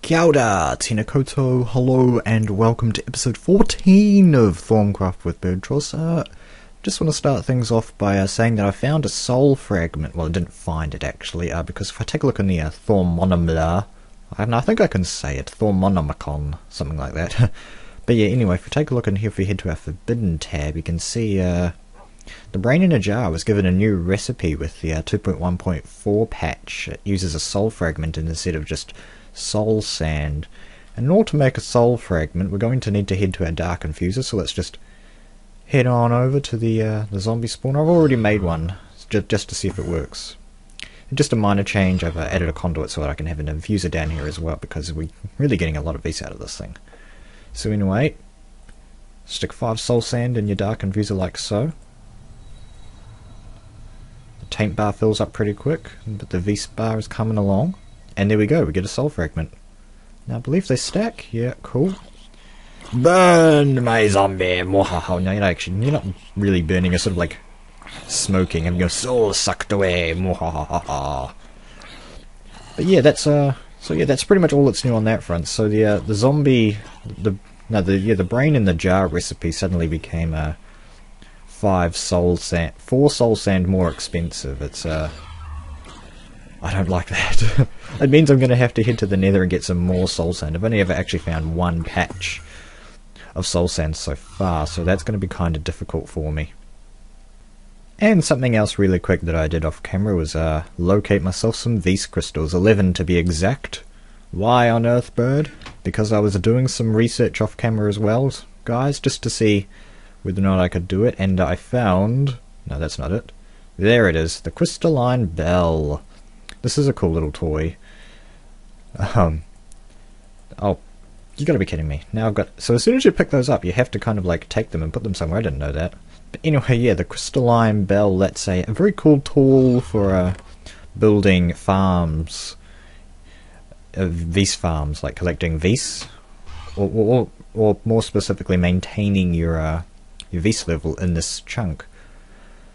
Kia ora, tēnā koutou, hello and welcome to episode 14 of ThaumCraft with Birdtross. Just want to start things off by saying that I found a soul fragment. Well, I didn't find it actually, because if I take a look in the Thaumonomla, and I think I can say it, Thaumonomicon, something like that. But yeah, anyway, if we take a look in here, if we head to our Forbidden tab, you can see the brain in a jar was given a new recipe with the 2.1.4 patch. It uses a soul fragment instead of just soul sand. And in order to make a soul fragment, we're going to need to head to our dark infuser, so let's just head on over to the zombie spawner. I've already made one, just to see if it works. And just a minor change, I've added a conduit so that I can have an infuser down here as well, because we're really getting a lot of use out of this thing. So anyway, stick 5 soul sand in your dark infuser like so. The taint bar fills up pretty quick, but the Vs bar is coming along. And there we go, we get a soul fragment. Now I believe they stack, yeah, cool. Burn my zombie! Mwahaha. No, you're not really burning, you're sort of like smoking, having your soul sucked away. Mwahaha. But yeah, that's that's pretty much all that's new on that front. So the zombie, the brain in the jar recipe suddenly became 4 soul sand more expensive. It's I don't like that. It means I'm going to have to head to the nether and get some more soul sand. I've only ever actually found one patch of soul sand so far, so that's going to be kind of difficult for me. And something else really quick that I did off camera was locate myself some Vs crystals, 11 to be exact. Why on earth, bird? Because I was doing some research off camera as well, guys, just to see whether or not I could do it, and I found... no, that's not it. There it is, the Crystalline bell. This is a cool little toy. Oh, you gotta be kidding me. Now I've got... so as soon as you pick those up, you have to kind of like take them and put them somewhere. I didn't know that. But anyway, yeah, the Crystalline bell, let's say, a very cool tool for building farms. Vs farms, like collecting Vs. Or more specifically, maintaining your Vs level in this chunk.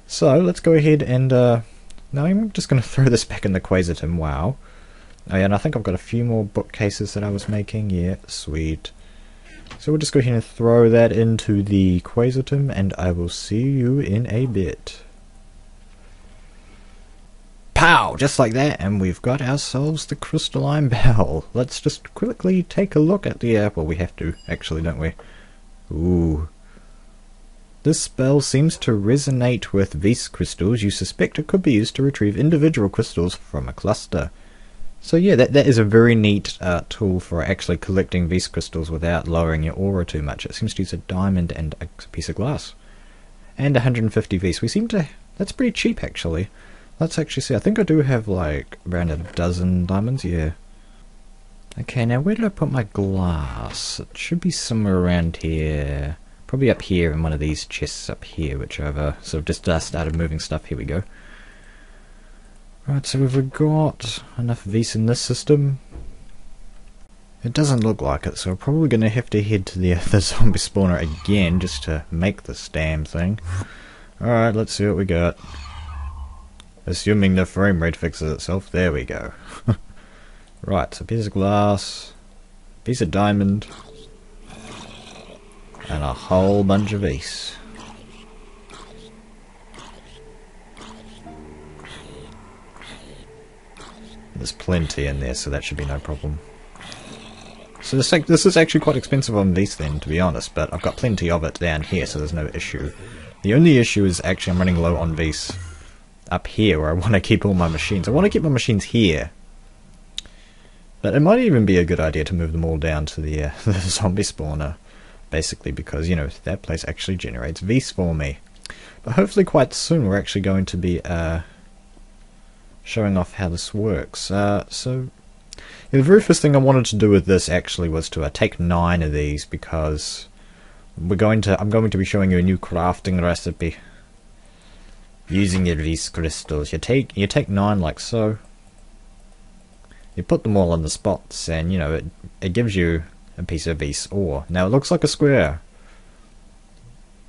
So, let's go ahead and... now I'm just going to throw this back in the Quasar. Wow. Oh yeah, and I think I've got a few more bookcases that I was making. Yeah, sweet. So we'll just go ahead and throw that into the Quasar, and I will see you in a bit. Pow! Just like that, and we've got ourselves the Crystalline bell. Let's just quickly take a look at the... well, we have to, actually, don't we? Ooh. This spell seems to resonate with Vs crystals. You suspect it could be used to retrieve individual crystals from a cluster. So yeah, that is a very neat tool for actually collecting Vs crystals without lowering your aura too much. It seems to use a diamond and a piece of glass. And 150 Vs. We seem to... that's pretty cheap actually. Let's actually see. I think I do have like around a dozen diamonds, yeah. Okay, now where did I put my glass? It should be somewhere around here. Probably up here in one of these chests up here, which I've sort of just started moving stuff. Here we go. Right, so we've got enough Vs in this system. It doesn't look like it, so we're probably going to have to head to the zombie spawner again just to make this damn thing. Alright, let's see what we got. Assuming the frame rate fixes itself, there we go. Right, so piece of glass, piece of diamond, and a whole bunch of Vs. There's plenty in there, so that should be no problem. So this is actually quite expensive on Vs then, to be honest, but I've got plenty of it down here, so there's no issue. The only issue is actually I'm running low on Vs up here, where I want to keep all my machines. I want to keep my machines here. But it might even be a good idea to move them all down to the zombie spawner. Basically because, you know, that place actually generates Vs for me. But hopefully quite soon we're actually going to be showing off how this works. So the very first thing I wanted to do with this actually was to take 9 of these, because I'm going to be showing you a new crafting recipe. Using your Vs crystals. You take 9 like so. You put them all on the spots, and you know it gives you a piece of Vs ore. Now it looks like a square.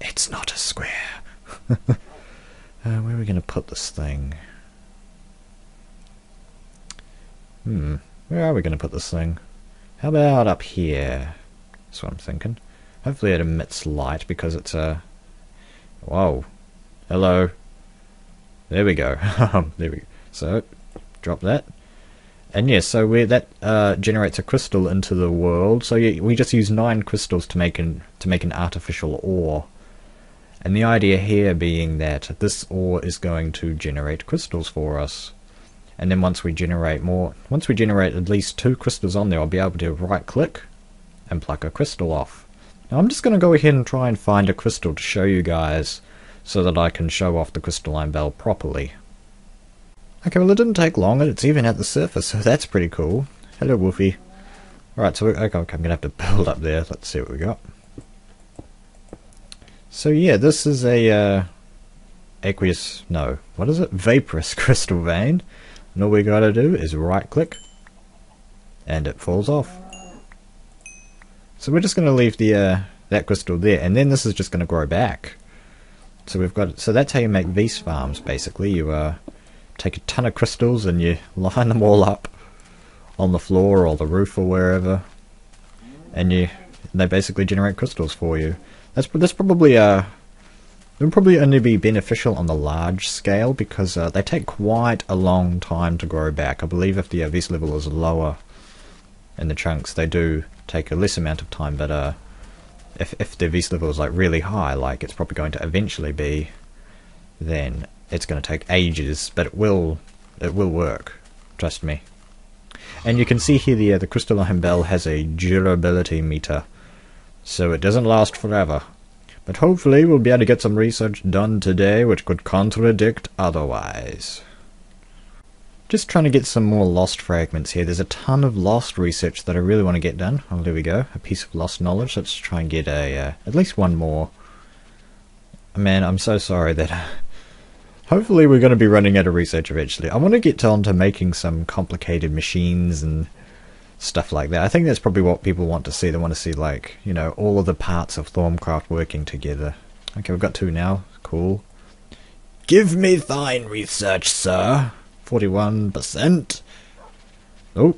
It's not a square. Where are we going to put this thing? Where are we going to put this thing? How about up here? That's what I'm thinking. Hopefully it emits light because it's a... Whoa. Hello. There we go. There we go. So, drop that. And yeah, so that generates a crystal into the world. So yeah, we just use 9 crystals to make an artificial ore. And the idea here being that this ore is going to generate crystals for us. And then once we generate at least 2 crystals on there, I'll be able to right click and pluck a crystal off. Now I'm just going to go ahead and try and find a crystal to show you guys so that I can show off the crystalline bell properly. Okay, well it didn't take long and it's even at the surface, so that's pretty cool. Hello Wolfie. Alright, so okay, I'm going to have to build up there. Let's see what we got. So yeah, this is a vaporous crystal vein. And all we gotta do is right click and it falls off. So we're just gonna leave the that crystal there, and then this is just gonna grow back. So that's how you make Beast farms basically. You take a ton of crystals and you line them all up on the floor or the roof or wherever, and they basically generate crystals for you. That's probably it would probably only be beneficial on the large scale because they take quite a long time to grow back. I believe if the VS level is lower in the chunks, they do take a less amount of time, but if the VS level is like really high, like it's probably going to eventually be, then it's going to take ages, but it will work, trust me. And you can see here the crystalline bell has a durability meter, so it doesn't last forever. But hopefully we'll be able to get some research done today which could contradict otherwise. Just trying to get some more lost fragments here. There's a ton of lost research that I really want to get done. Oh, there we go. A piece of lost knowledge. Let's try and get at least one more. Man, I'm so sorry that... Hopefully we're going to be running out of research eventually. I want to get on to making some complicated machines and stuff like that. I think that's probably what people want to see. They want to see, like, you know, all of the parts of ThaumCraft working together. Okay, we've got 2 now. Cool. Give me thine research, sir. 41%. Oh,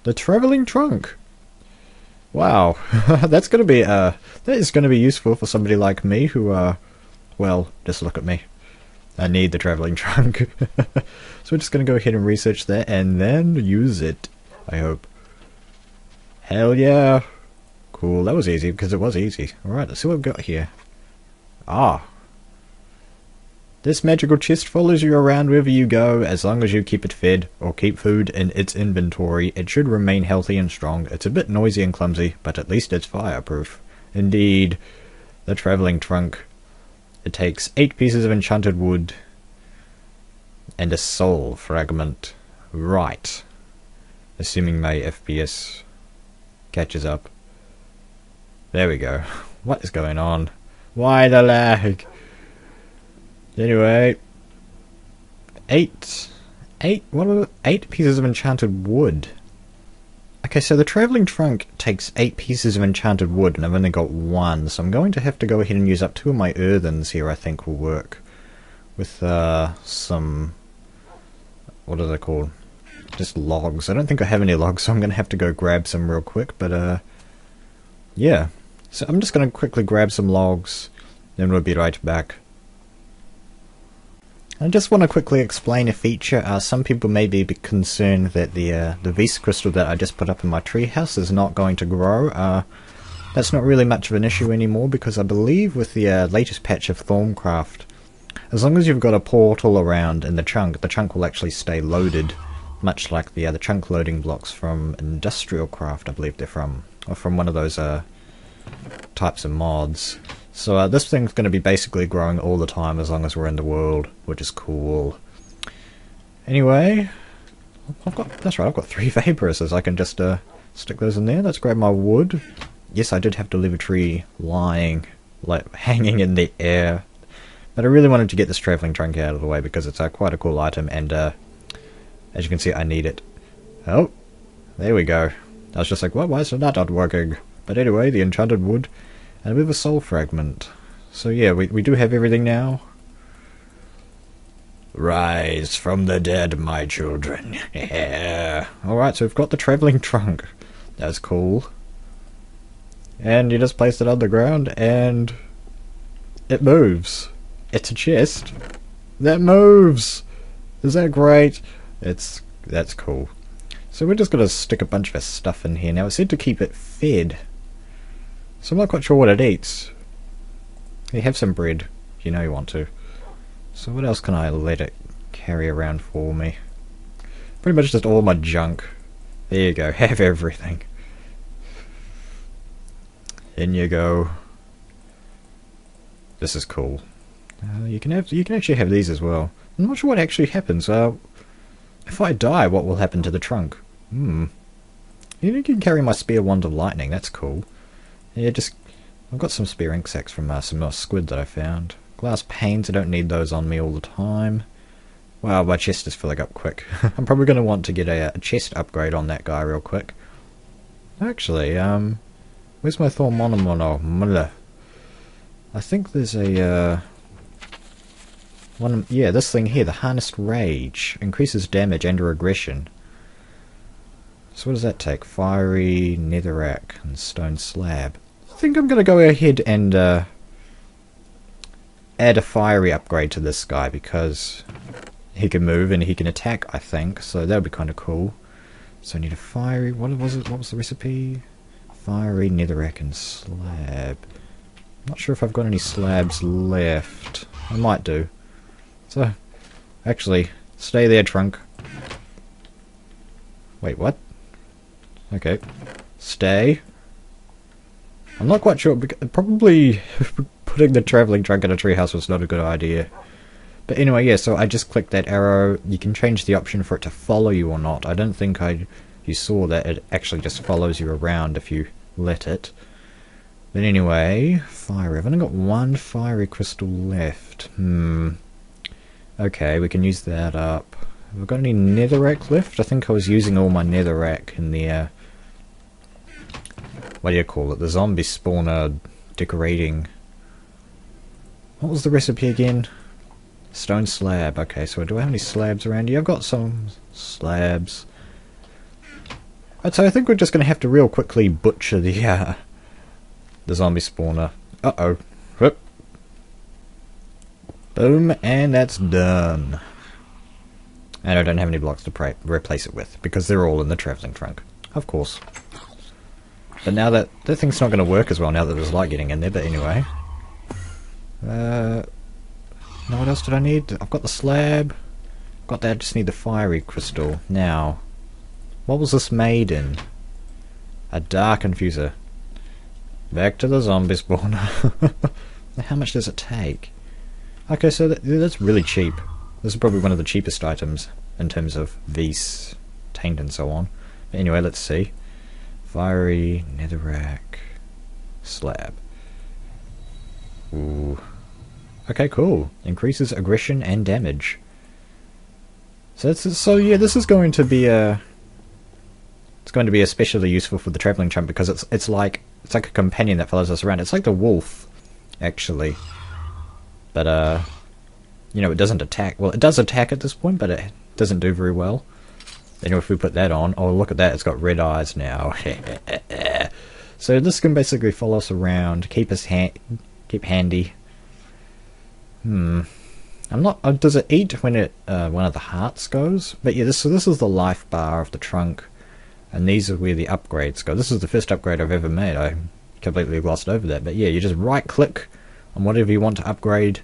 the travelling trunk. Wow, that's going to be that is going to be useful for somebody like me who well, just look at me. I need the travelling trunk. So we're just going to go ahead and research that and then use it, I hope. Hell yeah. Cool, that was easy because it was easy. Alright, let's see what we've got here. Ah. This magical chest follows you around wherever you go. As long as you keep it fed or keep food in its inventory, it should remain healthy and strong. It's a bit noisy and clumsy, but at least it's fireproof. Indeed, the travelling trunk. It takes 8 pieces of enchanted wood and a soul fragment. Right. Assuming my FPS catches up. There we go. What is going on? Why the lag? Anyway, 8 pieces of enchanted wood. Okay, so the travelling trunk takes 8 pieces of enchanted wood, and I've only got 1, so I'm going to have to go ahead and use up 2 of my earthens here. I think will work with some, what are they called? Just logs. I don't think I have any logs, so I'm going to have to go grab some real quick. But yeah, so I'm just going to quickly grab some logs, then we'll be right back. I just want to quickly explain a feature. Some people may be a bit concerned that the Beast crystal that I just put up in my treehouse is not going to grow. That's not really much of an issue anymore because I believe with the latest patch of ThaumCraft, as long as you've got a portal around in the chunk will actually stay loaded, much like the chunk loading blocks from Industrial Craft, I believe they're from, or from one of those types of mods. So this thing's going to be basically growing all the time as long as we're in the world, which is cool. Anyway, that's right, I've got 3 vaporuses. I can just stick those in there. Let's grab my wood. Yes, I did have to leave a tree lying, like hanging in the air. But I really wanted to get this travelling trunk out of the way because it's quite a cool item, and as you can see, I need it. Oh, there we go. I was just like, well, why is that not working? But anyway, the enchanted wood. And a bit of a soul fragment. So yeah, we do have everything now. Rise from the dead, my children. Yeah. Alright, so we've got the travelling trunk. That's cool. And you just place it on the ground and it moves. It's a chest that moves. Is that great? That's cool. So we're just gonna stick a bunch of our stuff in here. Now it said to keep it fed, so I'm not quite sure what it eats. You have some bread, if you know you want to. So what else can I let it carry around for me? Pretty much just all my junk. There you go, have everything. In you go. This is cool. You can actually have these as well. I'm not sure what actually happens. If I die, what will happen to the trunk? You can carry my spare wand of lightning. That's cool. Yeah, I've got some spare ink sacs from some squid that I found. Glass panes. I don't need those on me all the time. Wow, my chest is filling up quick. I'm probably going to want to get a chest upgrade on that guy real quick. Actually, where's my Thaumonomono? I think there's a one. Yeah, this thing here, the Harnessed Rage, increases damage and aggression. So what does that take? Fiery netherrack and stone slab. I think I'm going to go ahead and add a fiery upgrade to this guy because he can move and he can attack, I think. So that would be kind of cool. So I need a fiery. What was it? What was the recipe? Fiery netherrack and slab. Not sure if I've got any slabs left. I might do. So, actually, stay there, trunk. Wait, what? Okay. Stay. I'm not quite sure. Probably putting the travelling trunk in a treehouse was not a good idea. But anyway, yeah, so I just clicked that arrow. You can change the option for it to follow you or not. I don't think you saw that it actually just follows you around if you let it. But anyway, fire. I've only got one fiery crystal left. Okay, we can use that up. Have I got any netherrack left? I think I was using all my netherrack in the what do you call it? The zombie spawner decorating. What was the recipe again? Stone slab. Okay, so do I have any slabs around here? I've got some slabs. Right, so I think we're just going to have to real quickly butcher the zombie spawner. Uh-oh. Whoop. Boom, and that's done. And I don't have any blocks to replace it with, because they're all in the travelling trunk. Of course. But now that thing's not going to work as well now that there's light getting in there, but anyway. Now what else did I need? I've got the slab. Got that, I just need the fiery crystal. Now, what was this made in? A dark infuser. Back to the zombie spawner. How much does it take? Okay, so that's really cheap. This is probably one of the cheapest items in terms of vis, taint and so on. But anyway, let's see. Fiery netherrack slab. Ooh. Okay, cool. Increases aggression and damage. So yeah, this is going to be it's going to be especially useful for the travelling trunk because it's like a companion that follows us around. It's like the wolf, actually. But you know, it doesn't attack. Well, it does attack at this point, but it doesn't do very well. Anyway, if we put that on, oh look at that, it's got red eyes now. So this can basically follow us around, keep handy. I'm not. Does it eat when one of the hearts goes? But yeah, this is the life bar of the trunk, and these are where the upgrades go. This is the first upgrade I've ever made. I completely glossed over that. But yeah, you just right click on whatever you want to upgrade.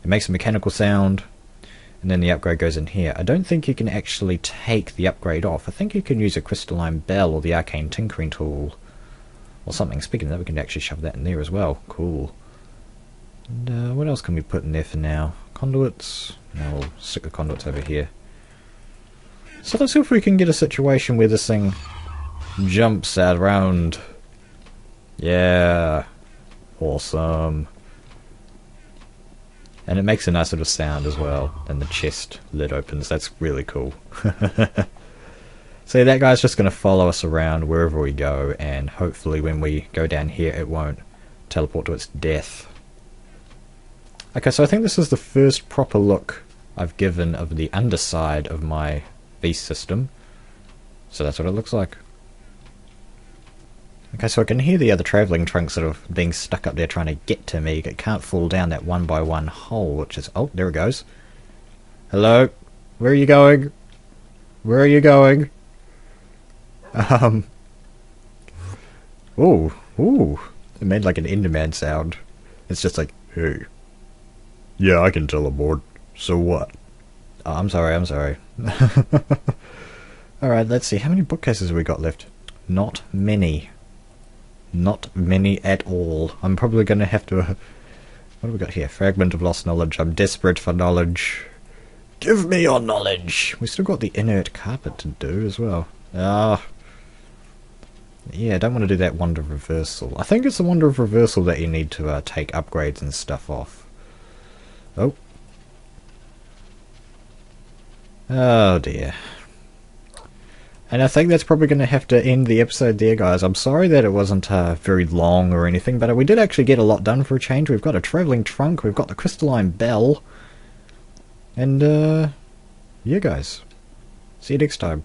It makes a mechanical sound, and then the upgrade goes in here. I don't think you can actually take the upgrade off. I think you can use a crystalline bell or the arcane tinkering tool or something. Speaking of that, we can actually shove that in there as well. Cool. And what else can we put in there for now? Conduits? No, we'll stick the conduits over here. So let's see if we can get a situation where this thing jumps out around. Yeah. Awesome. And it makes a nice little sound as well. And the chest lid opens. That's really cool. So yeah, that guy's just going to follow us around wherever we go. And hopefully when we go down here it won't teleport to its death. Okay, so I think this is the first proper look I've given of the underside of my beast system. So that's what it looks like. Okay, so I can hear the other travelling trunks sort of being stuck up there trying to get to me. It can't fall down that one by one hole, which is... Oh, there it goes. Hello? Where are you going? Where are you going? Ooh, ooh. It made like an Enderman sound. It's just like, hey. Yeah, I can teleport. So what? Oh, I'm sorry, I'm sorry. Alright, let's see. How many bookcases have we got left? Not many. Not many at all. I'm probably going to have to... what have we got here? Fragment of lost knowledge. I'm desperate for knowledge. Give me your knowledge! We still got the inert carpet to do as well. Ah. Yeah, I don't want to do that wand of reversal. I think it's the wand of reversal that you need to take upgrades and stuff off. Oh. Oh dear. And I think that's probably going to have to end the episode there, guys. I'm sorry that it wasn't very long or anything, but we did actually get a lot done for a change. We've got a travelling trunk, we've got the crystalline bell, and yeah guys, see you next time.